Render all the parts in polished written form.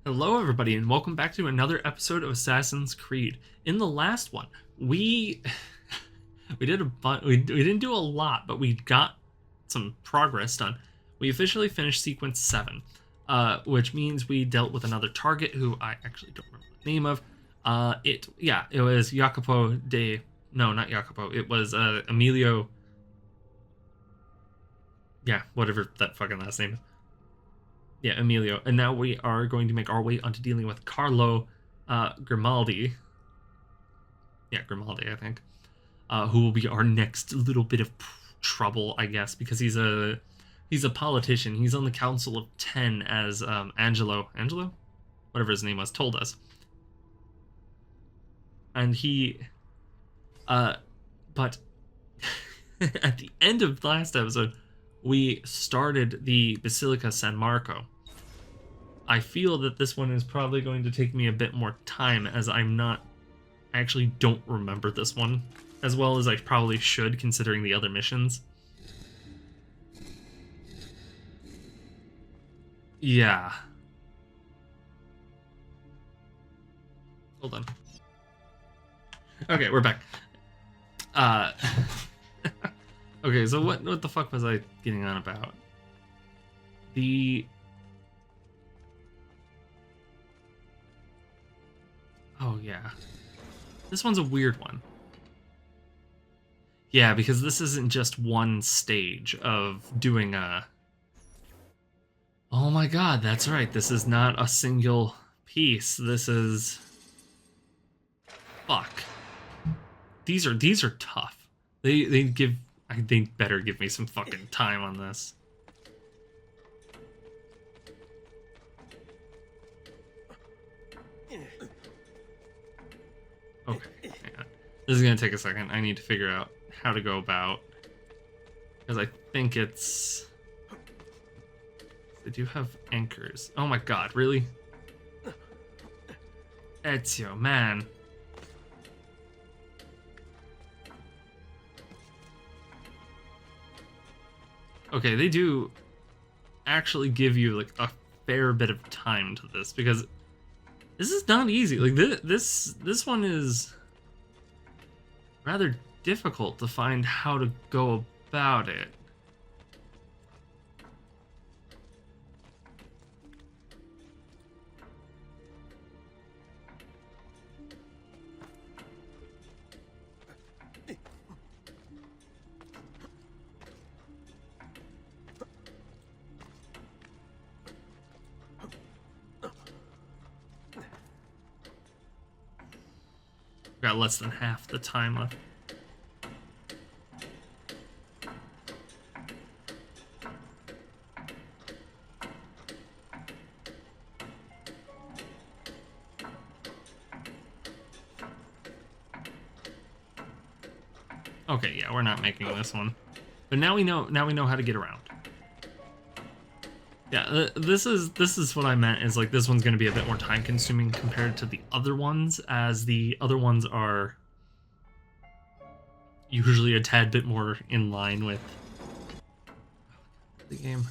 Hello everybody and welcome back to another episode of Assassin's Creed. In the last one, we didn't do a lot, but we got some progress done. We officially finished sequence 7, which means we dealt with another target who I actually don't remember the name of. It was not Jacopo, it was Emilio. Yeah, whatever that fucking last name is. Yeah, Emilio. And now we are going to make our way onto dealing with Carlo Grimaldi. Yeah, Grimaldi, I think. Who will be our next little bit of trouble, I guess, because he's a politician. He's on the Council of 10 as Angelo, whatever his name was, told us. And he, but at the end of the last episode, we started the Basilica San Marco. I feel that this one is probably going to take me a bit more time, as I actually don't remember this one as well as I probably should, considering the other missions. Yeah. Hold on. Okay, we're back. Okay, so what the fuck was I getting on about? Oh yeah. This one's a weird one. Yeah, because this isn't just one stage of doing a... Oh my god, that's right. This is not a single piece. This is... Fuck. These are tough. They better give me some fucking time on this. Okay, hang on. This is gonna take a second. I need to figure out how to go about, because I think it's... They do have anchors. Oh my god, really? Ezio, man. Okay, they do actually give you like a fair bit of time to this, because this is not easy. Like this one is rather difficult to find how to go about it. Got less than half the time left. Okay, yeah, we're not making this one. But now we know how to get around. Yeah, this is what I meant, is like this one's going to be a bit more time consuming compared to the other ones, as the other ones are usually a tad bit more in line with the game.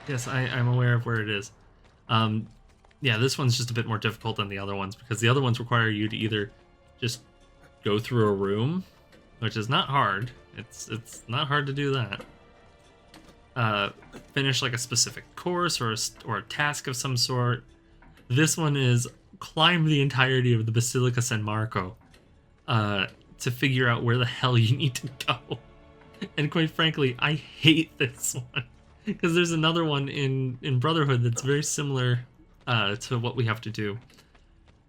Yes, I'm aware of where it is. Yeah, this one's just a bit more difficult than the other ones, because the other ones require you to either just go through a room, which is not hard. It's not hard to do that. Finish like a specific course or a task of some sort. This one is climb the entirety of the Basilica San Marco to figure out where the hell you need to go. And quite frankly, I hate this one, because there's another one in Brotherhood that's very similar to what we have to do.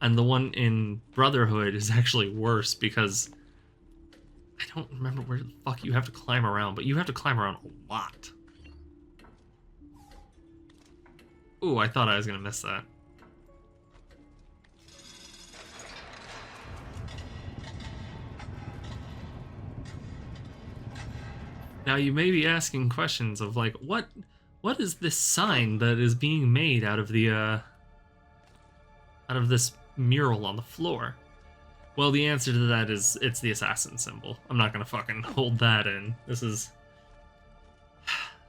And the one in Brotherhood is actually worse, because I don't remember where the fuck you have to climb around, but you have to climb around a lot. Ooh, I thought I was gonna miss that. Now you may be asking questions of like, what is this sign that is being made out of the out of this mural on the floor? Well, the answer to that is it's the assassin symbol. I'm not gonna fucking hold that in. This is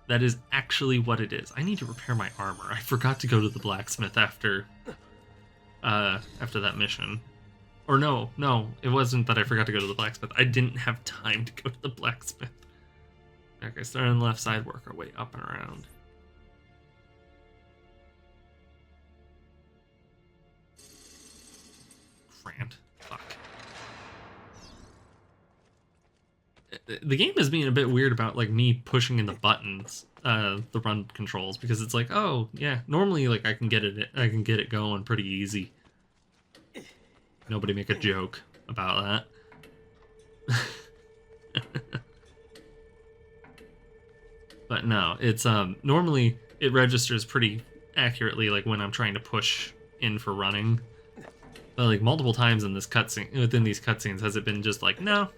That is actually what it is. I need to repair my armor. I forgot to go to the blacksmith after that mission. Or no, it wasn't that I forgot to go to the blacksmith. I didn't have time to go to the blacksmith. Okay, start on the left side, work our way up and around. Grant. Fuck. The game is being a bit weird about like me pushing in the buttons, the run controls, because it's like, oh yeah, normally like I can get it going pretty easy. Nobody make a joke about that. But no, it's normally it registers pretty accurately like when I'm trying to push in for running. But like multiple times in this cutscene, within these cutscenes, has it been just like, no,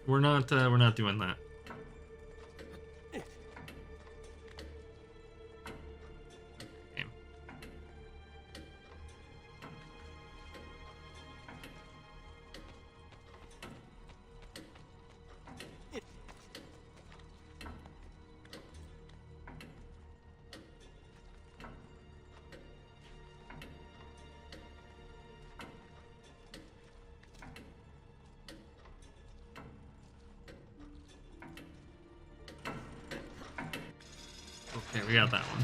we're not doing that. Okay. Okay, we got that one.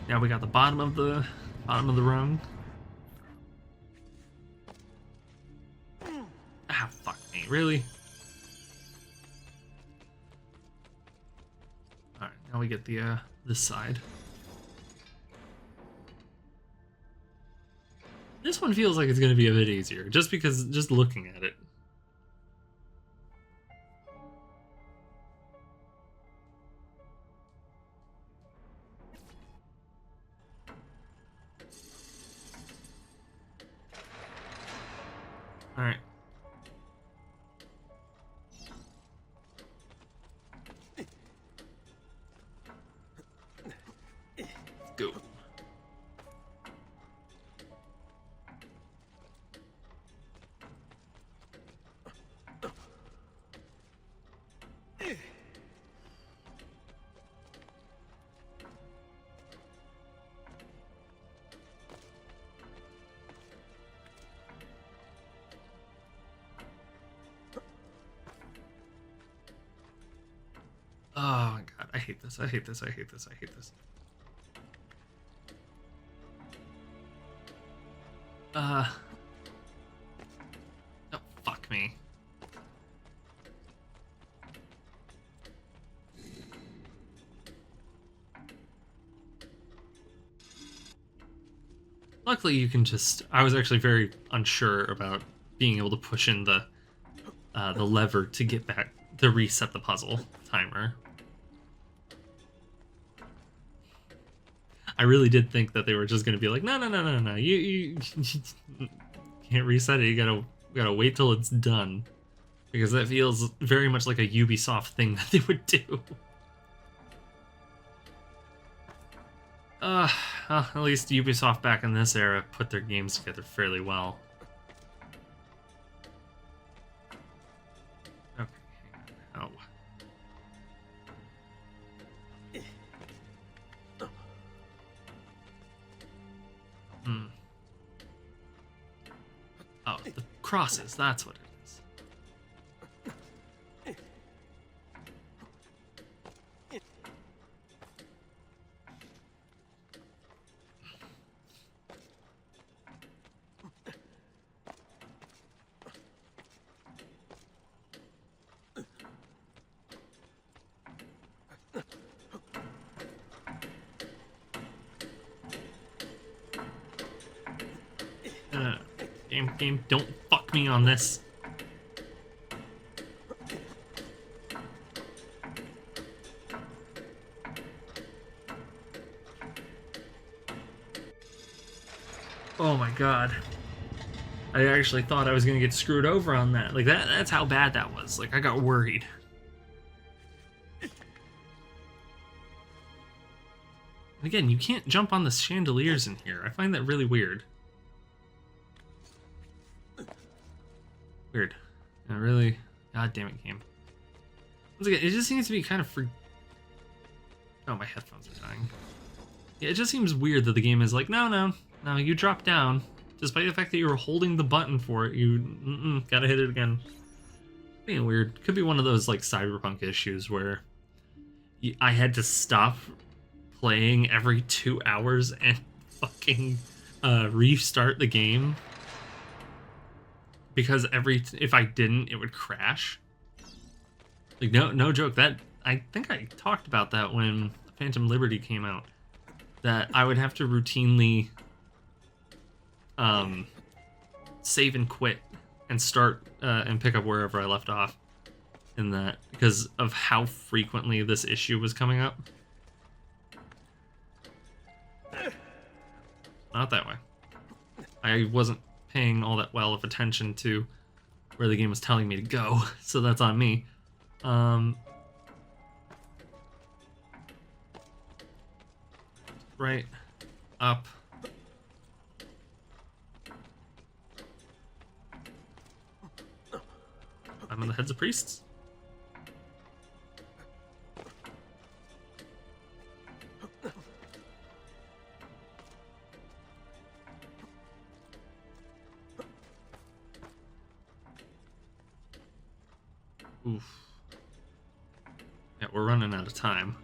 Now we got the bottom of the rung. Ah, fuck me, really? All right, now we get the this side. This one feels like it's gonna be a bit easier, just because just looking at it. All right. Go. Oh my god, I hate this, I hate this, I hate this, I hate this. Oh, fuck me. Luckily you can just, I was actually very unsure about being able to push in the lever to get back, to reset the puzzle timer. I really did think that they were just gonna be like, no, you can't reset it. You gotta wait till it's done, because that feels very much like a Ubisoft thing that they would do. At least Ubisoft back in this era put their games together fairly well. Okay, hang on. Oh, the crosses, that's what it is. Game, don't fuck me on this. Oh my god. I actually thought I was gonna get screwed over on that. Like that's how bad that was. Like I got worried. Again, you can't jump on the chandeliers in here. I find that really weird. Weird. Really? God damn it, game. Once again, it just seems to be kind of Oh, my headphones are dying. Yeah, it just seems weird that the game is like, no, you drop down. Despite the fact that you were holding the button for it, you gotta hit it again. Being weird. Could be one of those like cyberpunk issues where I had to stop playing every 2 hours and fucking restart the game because if I didn't, it would crash. Like no joke. That I think I talked about that when Phantom Liberty came out. That I would have to routinely save and quit and start and pick up wherever I left off in that because of how frequently this issue was coming up. Not that way. I wasn't paying all that well of attention to where the game was telling me to go, so that's on me. Right, up. I'm on the heads of priests. Oof. Yeah, we're running out of time.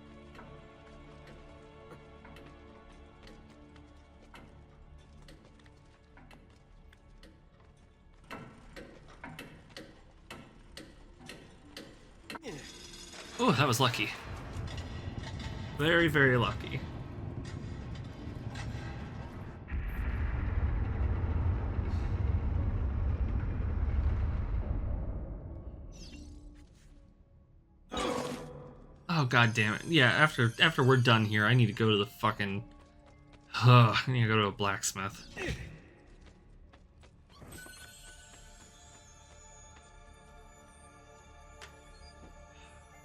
Oh, that was lucky. Very, very lucky. Oh, god damn it. Yeah, after we're done here, I need to go to the fucking... I need to go to a blacksmith.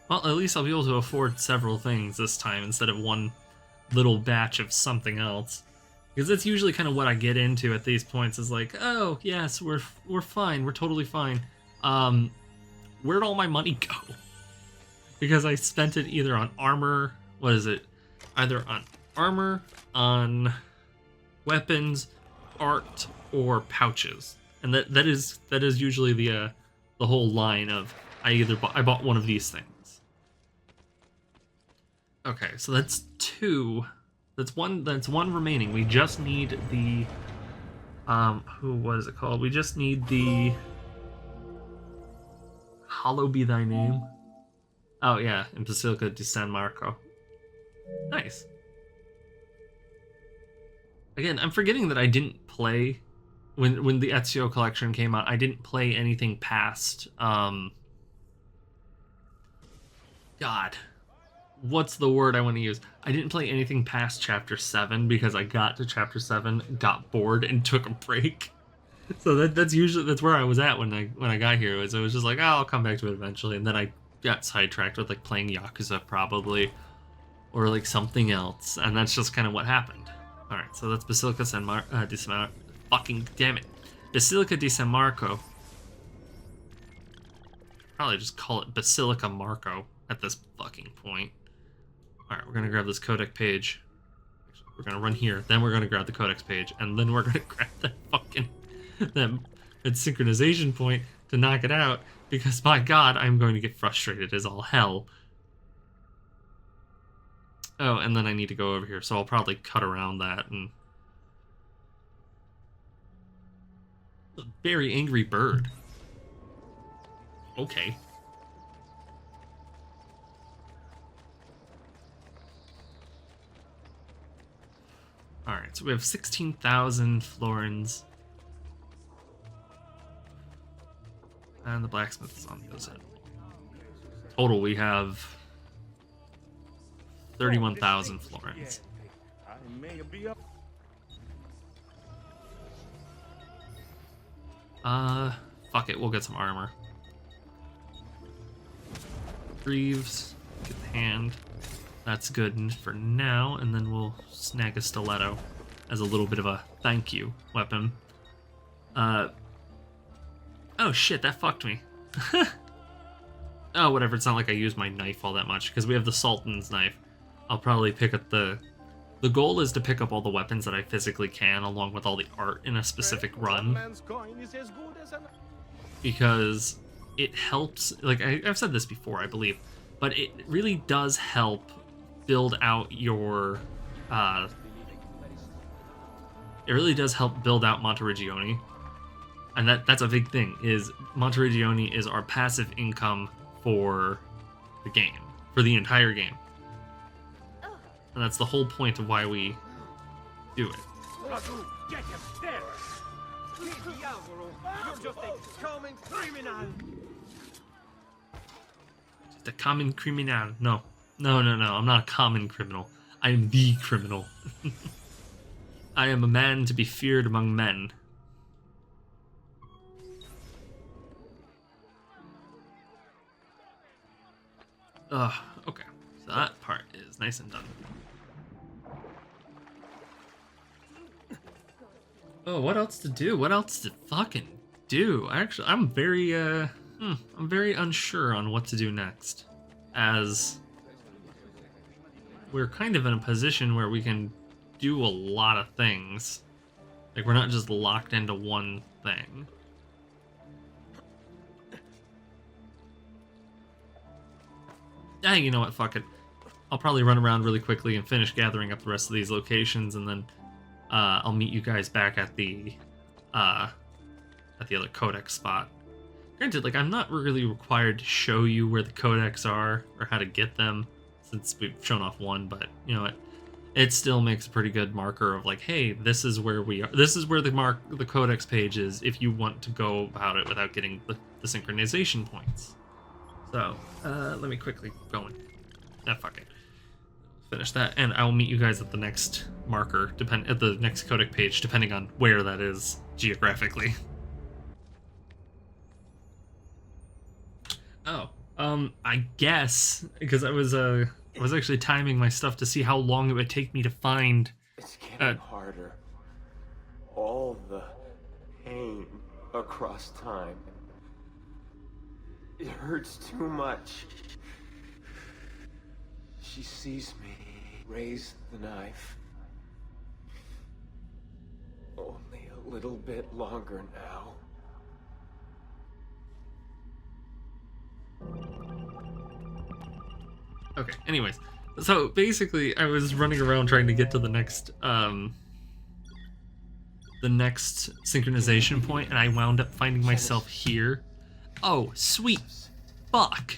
Well, at least I'll be able to afford several things this time instead of one little batch of something else. Because that's usually kind of what I get into at these points is like, oh, yes, we're fine, we're totally fine. Where'd all my money go? Because I spent it either on armor, what is it? Either on armor, on weapons, art, or pouches. And that is usually the whole line of I bought one of these things. Okay, so that's two. That's one remaining. We just need the what is it called? We just need the Hallowed be thy name. Oh yeah, in Basilica di San Marco. Nice. Again, I'm forgetting that I didn't play when the Ezio collection came out. I didn't play anything past God. What's the word I want to use? I didn't play anything past chapter 7 because I got to chapter 7, got bored, and took a break. So that's where I was at when I got here. It was just like, oh, I'll come back to it eventually, and then I got sidetracked with like playing Yakuza probably, or like something else, and that's just kind of what happened. All right, so that's Basilica di San Marco. Fucking damn it, Basilica di San Marco. Probably just call it Basilica Marco at this fucking point. Alright, we're gonna grab this codec page. Actually, we're gonna run here, then we're gonna grab the codex page, and then we're gonna grab that fucking that synchronization point to knock it out, because my god, I'm going to get frustrated as all hell. Oh, and then I need to go over here, so I'll probably cut around that and... A very angry bird. Okay. Alright, so we have 16,000 florins. And the blacksmith is on the other side. Total, we have 31,000 florins. Fuck it, we'll get some armor. Greaves, get the hand. That's good for now, and then we'll snag a stiletto as a little bit of a thank you weapon. Oh shit, that fucked me. Oh, whatever, it's not like I use my knife all that much, because we have the Sultan's knife. I'll probably pick up the goal is to pick up all the weapons that I physically can, along with all the art in a specific run. Because it helps, like I've said this before, I believe, but it really does help build out your, it really does help build out Monteriggioni. And that's a big thing, is Monteriggioni is our passive income for the game, for the entire game. And that's the whole point of why we do it. Just a common criminal. No. I'm not a common criminal. I am the criminal. I am a man to be feared among men. Okay. So that part is nice and done. Oh, what else to do? What else to fucking do? I'm very unsure on what to do next, as we're kind of in a position where we can do a lot of things. Like, we're not just locked into one thing. Ah, you know what? Fuck it. I'll probably run around really quickly and finish gathering up the rest of these locations, and then I'll meet you guys back at the other codex spot. Granted, like, I'm not really required to show you where the codex are or how to get them, since we've shown off one, but you know what? It still makes a pretty good marker of like, hey, this is where we are. This is where the codex page is if you want to go about it without getting the synchronization points. So, let me quickly go and... fuck it. Finish that, and I'll meet you guys at the next marker, at the next codec page, depending on where that is geographically. Oh, I guess, because I was actually timing my stuff to see how long it would take me to find... It's getting harder. All the pain across time. It hurts too much. She sees me raise the knife. Only a little bit longer now. Okay, anyways. So basically, I was running around trying to get to the next synchronization point, and I wound up finding myself here. Oh, sweet fuck.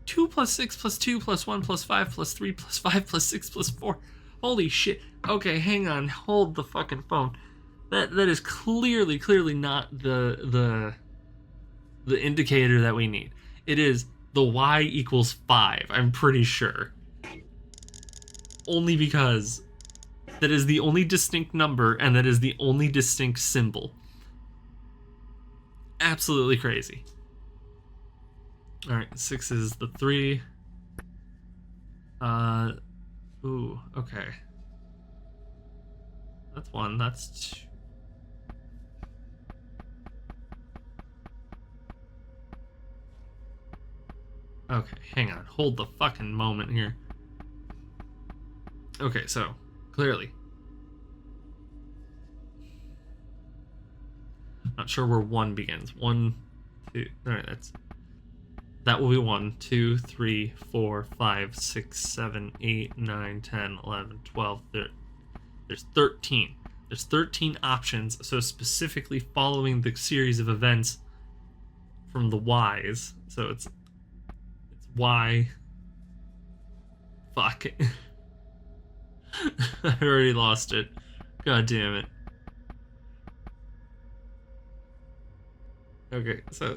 2 plus 6 plus 2 plus 1 plus 5 plus 3 plus 5 plus 6 plus 4. Holy shit. Okay, hang on. Hold the fucking phone. That is clearly not the indicator that we need. It is the y equals 5, I'm pretty sure. Only because that is the only distinct number, and that is the only distinct symbol. Absolutely crazy. Alright, 6 is the 3. Ooh, okay. That's 1, that's 2. Okay, hang on. Hold the fucking moment here. Okay, so, clearly. Not sure where 1 begins. 1, 2, alright, that will be 1, 2, 3, 4, 5, 6, 7, 8, 9, 10, 11, 12, there's 13. There's 13 options, so specifically following the series of events from the Y's. So it's Y. Fuck. I already lost it. God damn it. Okay, so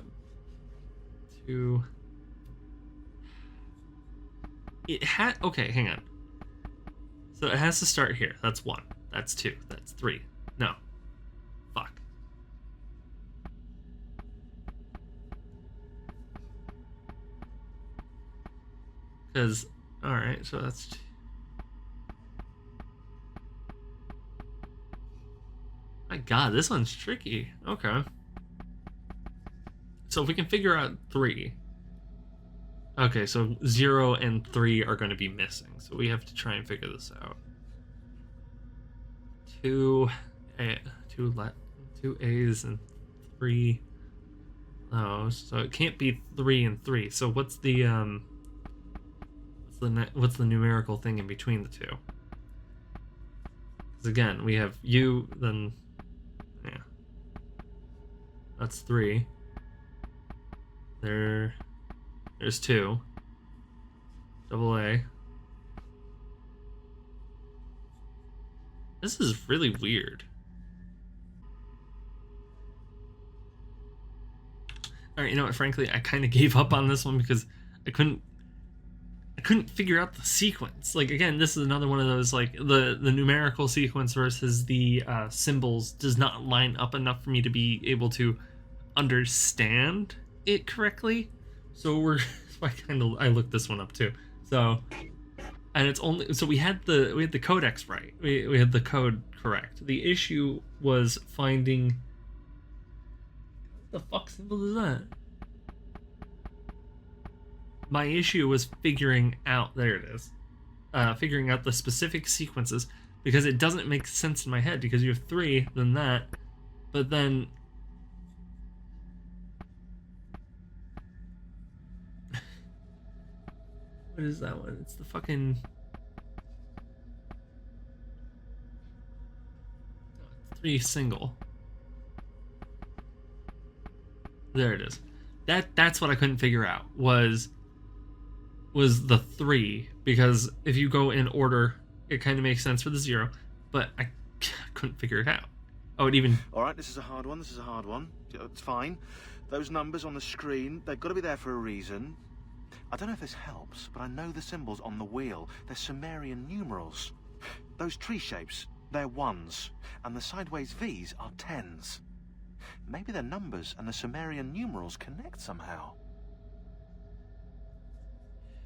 2. Okay, hang on. So it has to start here. That's 1. That's 2. That's 3. No. Fuck. Because, alright, so that's 2. My god, this one's tricky. Okay. So if we can figure out 3. Okay, so 0 and 3 are going to be missing. So we have to try and figure this out. 2 A's and 3. Oh, so it can't be 3 and 3. So what's the what's the numerical thing in between the two? Because again, we have U, then yeah, that's 3. There's 2. Double A. This is really weird. Alright, you know what, frankly, I kind of gave up on this one because I couldn't figure out the sequence. Like, again, this is another one of those, like, the numerical sequence versus the symbols does not line up enough for me to be able to understand it correctly. So I looked this one up too. So, and it's only, so we had the codex right. We had the code correct. The issue was finding, what the fuck symbol is that? My issue was figuring out, there it is, figuring out the specific sequences, because it doesn't make sense in my head, because you have 3, then that, but then what is that one? It's the fucking, oh, 3 single. There it is. That's what I couldn't figure out was the 3, because if you go in order, it kind of makes sense for the 0, but I couldn't figure it out. Oh, it even... All right, this is a hard one. It's fine. Those numbers on the screen, they've got to be there for a reason. I don't know if this helps, but I know the symbols on the wheel. They're Sumerian numerals. Those tree shapes, they're 1s, and the sideways V's are 10s. Maybe the numbers and the Sumerian numerals connect somehow.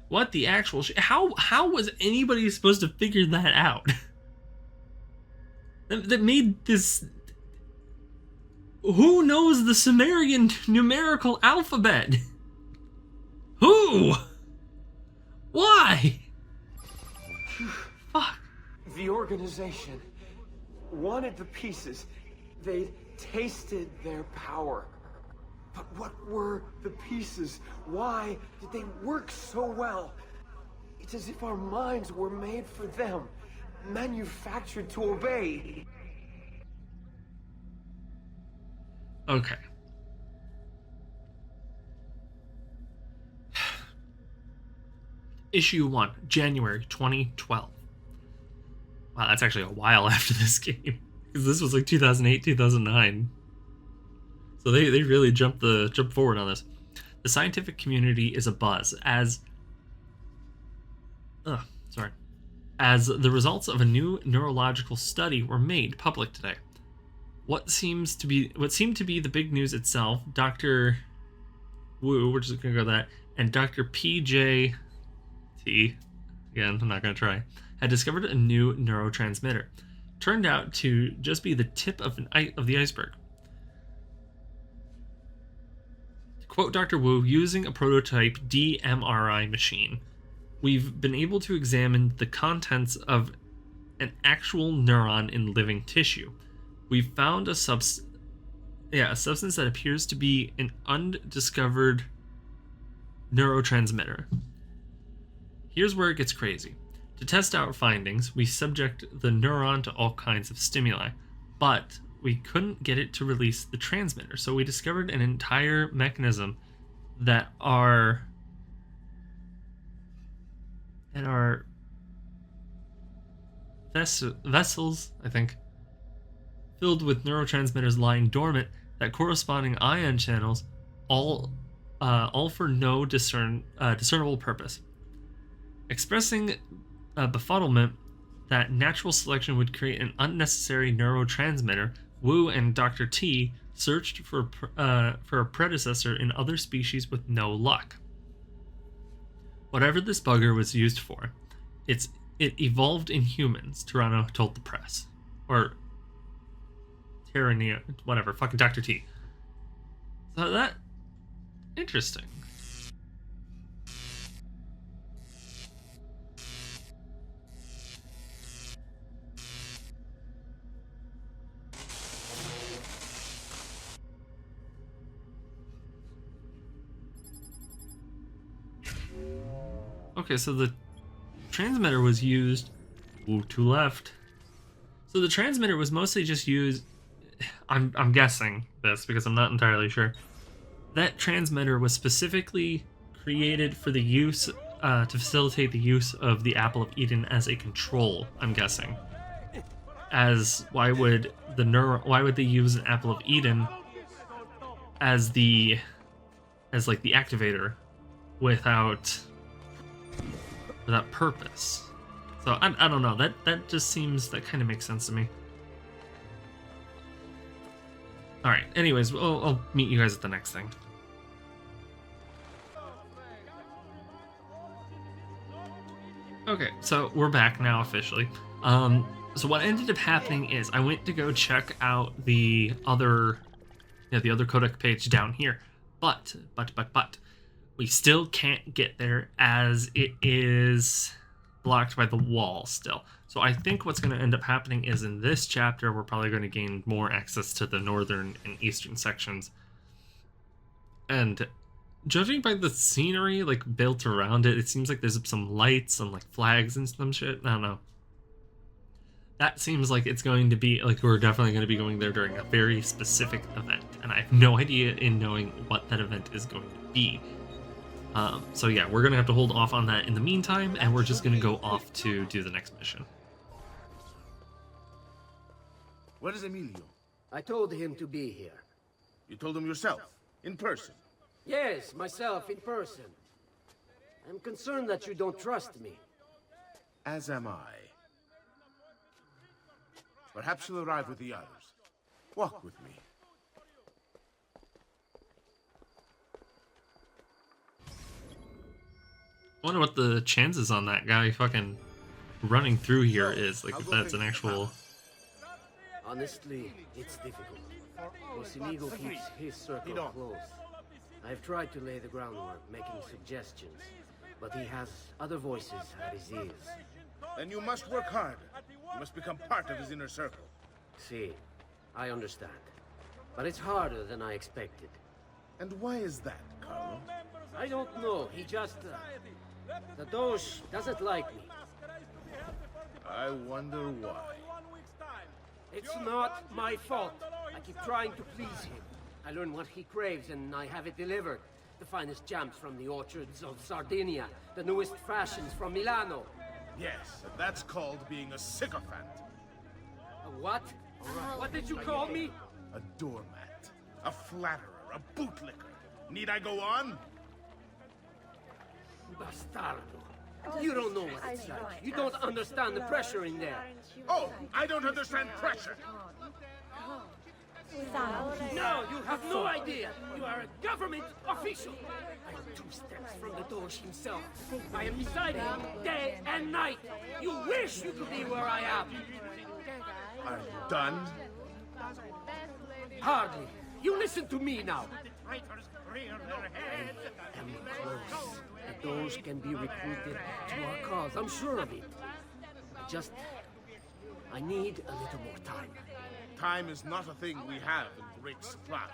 What the actual how was anybody supposed to figure that out? that made this... Who knows the Sumerian numerical alphabet? Who? Why? Fuck. The organization wanted the pieces. They'd tasted their power. But what were the pieces? Why did they work so well? It's as if our minds were made for them, manufactured to obey. Okay. Issue 1, January 2012. Wow, that's actually a while after this game. Because this was like 2008, 2009. So they really jumped forward on this. The scientific community is abuzz as the results of a new neurological study were made public today. What seemed to be the big news itself, Dr. Wu, we're just gonna go with that, and Dr. PJT, again, I'm not gonna try, had discovered a new neurotransmitter. Turned out to just be the tip of the iceberg. To quote Dr. Wu, using a prototype DMRI machine, we've been able to examine the contents of an actual neuron in living tissue. We've found a substance that appears to be an undiscovered neurotransmitter. Here's where it gets crazy. To test our findings, we subject the neuron to all kinds of stimuli, but we couldn't get it to release the transmitter, so we discovered an entire mechanism that are vessels, I think, filled with neurotransmitters lying dormant that corresponding ion channels, all for no discernible purpose. Expressing befuddlement that natural selection would create an unnecessary neurotransmitter, Wu and Dr. T searched for a predecessor in other species with no luck. Whatever this bugger was used for, it evolved in humans, Toronto told the press. Or Terrania, whatever, fucking Dr. T. So Interesting. Okay, so the transmitter was used. Ooh, to left. So the transmitter was mostly just used. I'm guessing this because I'm not entirely sure. That transmitter was specifically created for the use to facilitate the use of the Apple of Eden as a control. I'm guessing. As why would they use an Apple of Eden as like the activator without purpose? So I don't know. That just seems, that kind of makes sense to me. All right. Anyways, I'll meet you guys at the next thing. Okay, so we're back now officially. So what ended up happening is I went to go check out the other codec page down here, but we still can't get there as it is blocked by the wall still. So I think what's going to end up happening is in this chapter we're probably going to gain more access to the northern and eastern sections. And judging by the scenery like built around it, it seems like there's some lights and like flags and some shit. I don't know. That seems like it's going to be like we're definitely going to be going there during a very specific event, and I have no idea in knowing what that event is going to be. So yeah, we're gonna have to hold off on that in the meantime, and we're just gonna go off to do the next mission. Where is Emilio? I told him to be here. You told him yourself, in person. Yes, myself in person. I'm concerned that you don't trust me. As am I. Perhaps you'll arrive with the others. Walk with me. I wonder what the chances on that guy fucking running through here is, like, if that's an actual... Honestly, it's difficult. Inigo keeps his circle close. I've tried to lay the groundwork, making suggestions, but he has other voices at his ears. Then you must work hard. You must become part of his inner circle. See, I understand. But it's harder than I expected. And why is that, Carlo? I don't know. He just... the Doge doesn't like me. I wonder why. It's not my fault. I keep trying to please him. I learn what he craves and I have it delivered. The finest jams from the orchards of Sardinia. The newest fashions from Milano. Yes, and that's called being a sycophant. A what? What did you call me? A doormat. A flatterer. A bootlicker. Need I go on? Bastardo. You don't know what it's like. You don't understand the pressure in there. Oh, I don't understand pressure. No, you have no idea. You are a government official. I am 2 steps from the Doge himself. I am beside him day and night. You wish you could be where I am. Are you done? Hardly. You listen to me now. I am close. The Doge can be recruited to our cause. I'm sure of it. I need a little more time. Time is not a thing we have in great supply.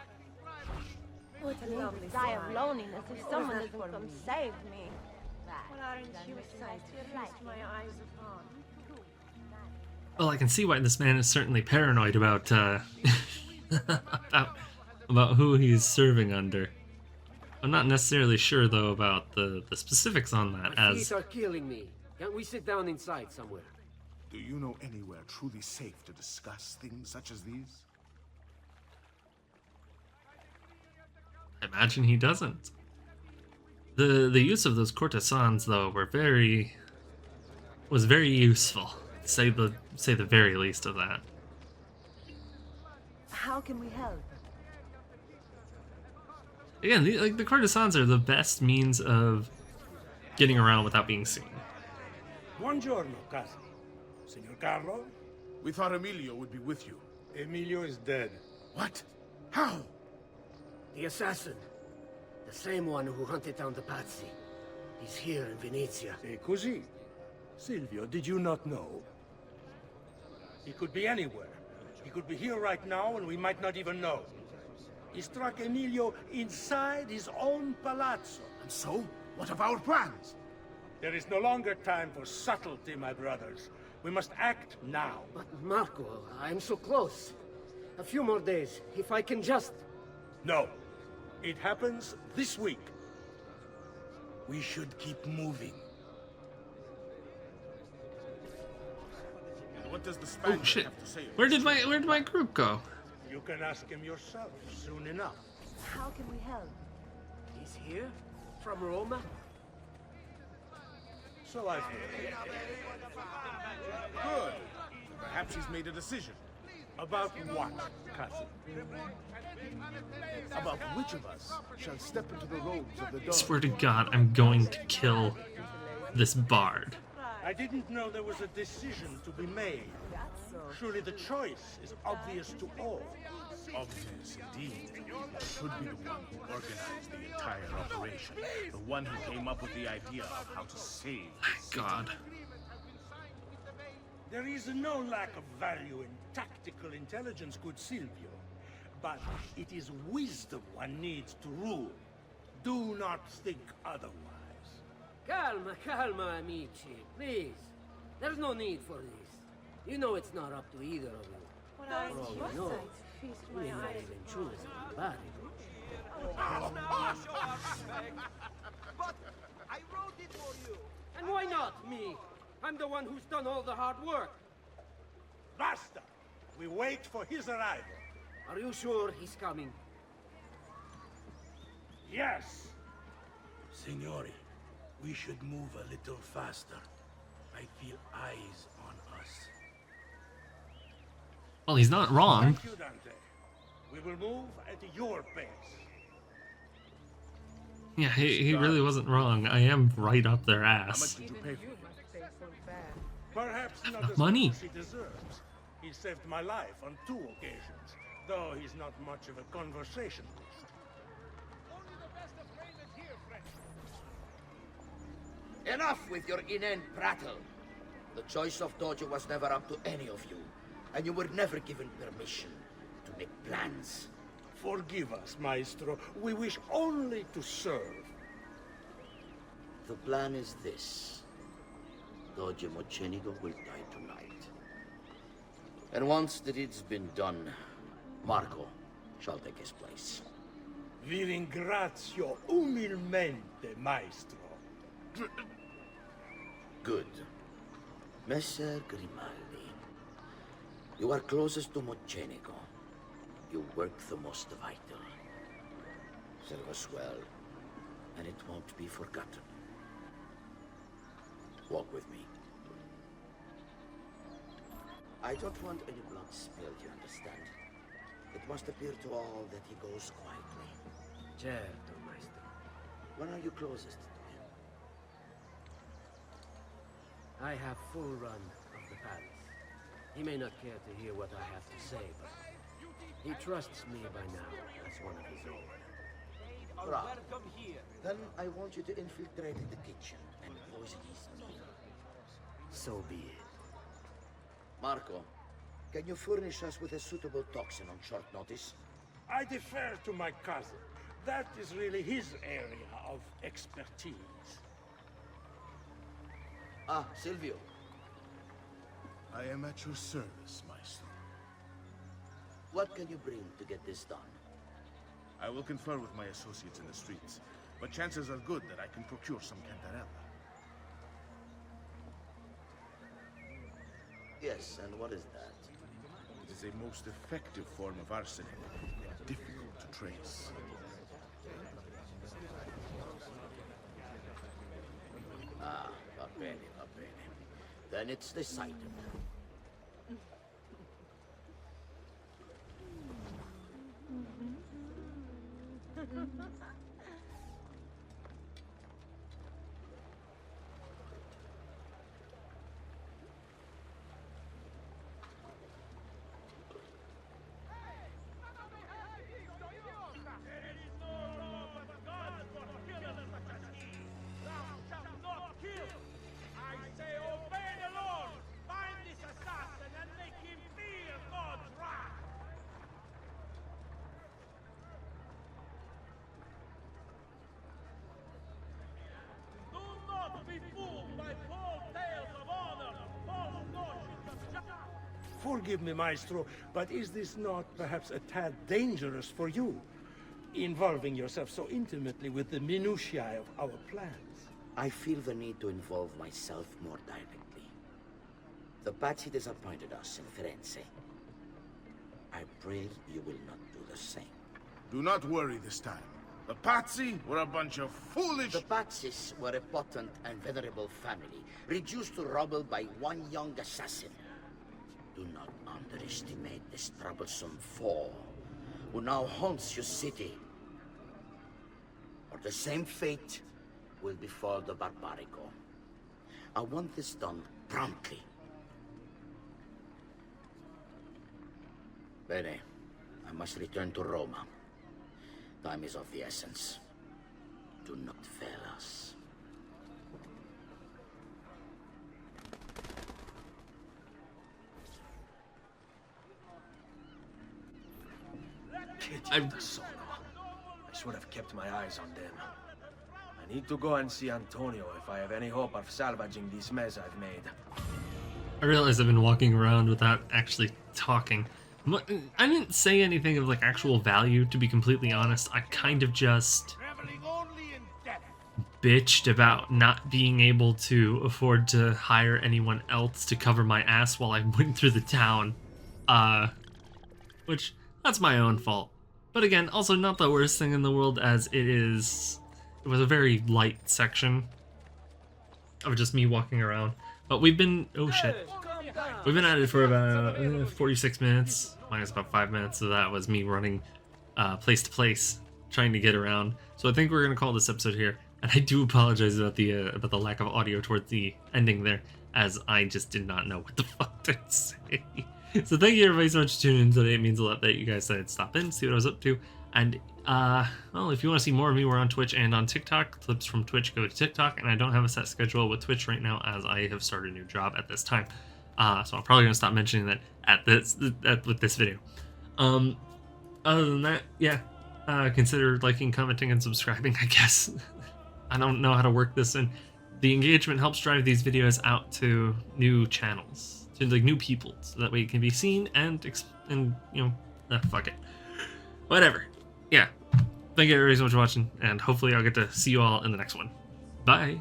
What a lovely sigh of loneliness if someone doesn't come save me. What aren't you excited to feast my eyes upon? Well, I can see why this man is certainly paranoid about about who he's serving under. I'm not necessarily sure though about the specifics on that. My feet are killing me. Can't we sit down inside somewhere? Do you know anywhere truly safe to discuss things such as these? I imagine he doesn't. The use of those courtesans though was very useful. Say the very least of that. How can we help? Again, the courtesans are the best means of getting around without being seen. Buongiorno, Casi. Signor Carlo? We thought Emilio would be with you. Emilio is dead. What? How? The assassin. The same one who hunted down the Pazzi. He's here in Venezia. E così? Silvio, did you not know? He could be anywhere. He could be here right now and we might not even know. He struck Emilio inside his own palazzo. And so, what of our plans? There is no longer time for subtlety, my brothers. We must act now. But Marco, I'm so close. A few more days, if I can just... No. It happens this week. We should keep moving. And what does the Oh Spaniard shit! have to say? Where did my group go? You can ask him yourself soon enough. How can we help? He's here? From Roma? So I've heard. Good. Perhaps he's made a decision. About what, cousin? About which of us shall step into the robes of the I dog. swear to God, I'm going to kill this bard. I didn't know there was a decision to be made. Surely the choice is obvious to all. Obvious, indeed. It should be the one who organized the entire operation. The one who came up with the idea of how to save the city. God. There is no lack of value in tactical intelligence, good Silvio. But it is wisdom one needs to rule. Do not think otherwise. Calma, calma, amici. Please. There's no need for this. You know it's not up to either of you. What are For all your you know, sights feast we my might eyes? even choose somebody. But I wrote it for you. And why not me? I'm the one who's done all the hard work. Basta! We wait for his arrival. Are you sure he's coming? Yes! Signori, we should move a little faster. I feel eyes on us. Well, he's not wrong. Thank you, Dante. We will move at your pace. Yeah, he really wasn't wrong. I am right up their How much ass. did you pay for it? Perhaps not enough as money. much as he deserves. He saved my life on 2 occasions, though he's not much of a conversationalist. Enough with your inane prattle. The choice of Dojo was never up to any of you, and you were never given permission to make plans. Forgive us, Maestro. We wish only to serve. The plan is this. Dojo Mocenigo will die tonight. And once the deed's been done, Marco shall take his place. Vi ringrazio umilmente, Maestro. Good. Messer Grimaldi, you are closest to Mocenigo. You work the most vital. Serve us well, and it won't be forgotten. Walk with me. I don't want any blood spilled, you understand? It must appear to all that he goes quietly. Certo, maestro. When are you closest to him? I have full run of the palace. He may not care to hear what I have to say, but he trusts me by now as one of his own. Right. Then I want you to infiltrate the kitchen and poison his meal. So be it. Marco, can you furnish us with a suitable toxin on short notice? I defer to my cousin. That is really his area of expertise. Ah, Silvio. I am at your service, Maestro. What can you bring to get this done? I will confer with my associates in the streets, but chances are good that I can procure some cantarella. Yes, and what is that? It is a most effective form of arsenic, difficult to trace. Ah, va bene, va bene. Then it's decided. Forgive me, Maestro, but is this not perhaps a tad dangerous for you? Involving yourself so intimately with the minutiae of our plans. I feel the need to involve myself more directly. The Pazzi disappointed us in Firenze. I pray you will not do the same. Do not worry this time. The Pazzi were a bunch of foolish... The Pazzis were a potent and venerable family, reduced to rubble by one young assassin. Do not underestimate this troublesome foe, who now haunts your city. Or the same fate will befall the Barbarico. I want this done promptly. Bene, I must return to Roma. Time is of the essence. Do not fail us. I should have kept my eyes on them. I need to go and see Antonio if I have any hope of salvaging this mess I've made. I realize I've been walking around without actually talking. I didn't say anything of like actual value, to be completely honest. I kind of just bitched about not being able to afford to hire anyone else to cover my ass while I went through the town. Which, that's my own fault. But again, also not the worst thing in the world, as it was a very light section of just me walking around. But we've been, oh shit. We've been at it for about 46 minutes, minus about 5 minutes of that was me running place to place, trying to get around. So I think we're gonna call this episode here, and I do apologize about the lack of audio towards the ending there, as I just did not know what the fuck to say. So thank you everybody so much for tuning in today. It means a lot that you guys decided to stop in, see what I was up to, and well, if you want to see more of me, we're on Twitch and on TikTok. Clips from Twitch go to TikTok, and I don't have a set schedule with Twitch right now, as I have started a new job at this time. So I'm probably gonna stop mentioning that with this video. Other than that, yeah, consider liking, commenting, and subscribing, I guess. I don't know how to work this in. The engagement helps drive these videos out to new channels, to like new people, so that way it can be seen and you know, fuck it, whatever. Yeah, thank you everybody so much for watching, and hopefully I'll get to see you all in the next one. Bye.